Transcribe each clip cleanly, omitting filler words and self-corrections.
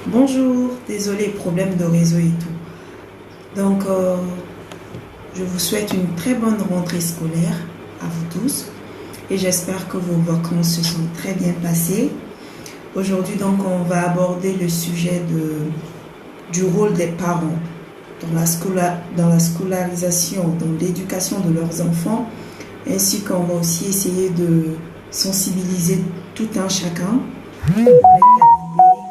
Bonjour, désolé, problème de réseau et tout. Donc, je vous souhaite une très bonne rentrée scolaire à vous tous et j'espère que vos vacances se sont très bien passées. Aujourd'hui, donc, on va aborder le sujet du rôle des parents dans la scolarisation, dans l'éducation de leurs enfants, ainsi qu'on va aussi essayer de sensibiliser tout un chacun pour les talibés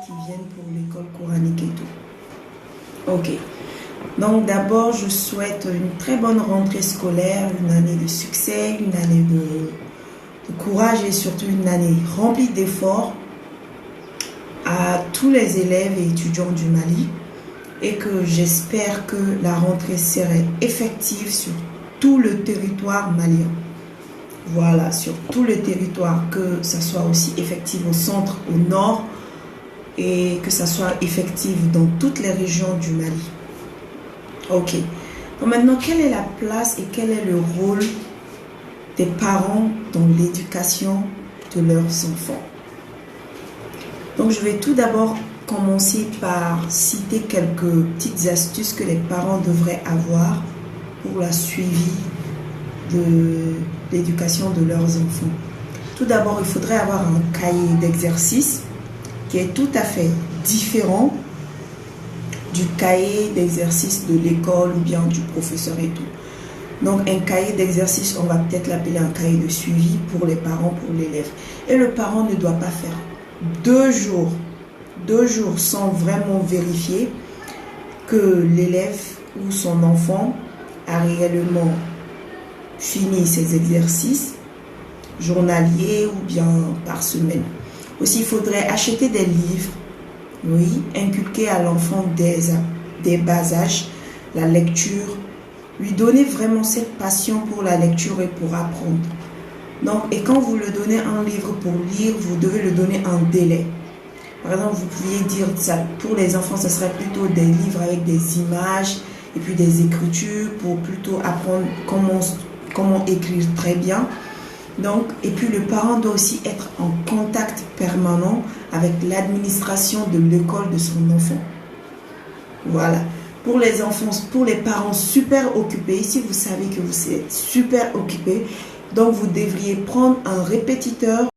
qui viennent pour l'école coranique et tout. Ok. Donc d'abord, je souhaite une très bonne rentrée scolaire, une année de succès, une année de courage et surtout une année remplie d'efforts à tous les élèves et étudiants du Mali et que j'espère que la rentrée serait effective sur tout le territoire malien. Voilà, sur tout le territoire, que ça soit aussi effectif au centre, au nord et que ça soit effectif dans toutes les régions du Mali. Ok. Donc maintenant, quelle est la place et quel est le rôle des parents dans l'éducation de leurs enfants? Donc je vais tout d'abord commencer par citer quelques petites astuces que les parents devraient avoir pour la suivi de l'éducation de leurs enfants. Tout d'abord, il faudrait avoir un cahier d'exercice qui est tout à fait différent du cahier d'exercice de l'école ou bien du professeur et tout. Donc un cahier d'exercice, on va peut-être l'appeler un cahier de suivi pour les parents, pour l'élève. Et le parent ne doit pas faire 2 jours sans vraiment vérifier que l'élève ou son enfant a réellement fini ses exercices journaliers ou bien par semaine. Aussi, il faudrait acheter des livres, oui, inculquer à l'enfant des bas âges la lecture, lui donner vraiment cette passion pour la lecture et pour apprendre. Donc, et quand vous le donnez un livre pour lire, vous devez le donner un délai. Par exemple, vous pouviez dire ça pour les enfants, ce serait plutôt des livres avec des images et puis des écritures pour plutôt apprendre comment écrire très bien. Donc, et puis le parent doit aussi être en contact permanent avec l'administration de l'école de son enfant. Voilà. Pour les enfants, pour les parents super occupés, si vous savez que vous êtes super occupé, donc vous devriez prendre un répétiteur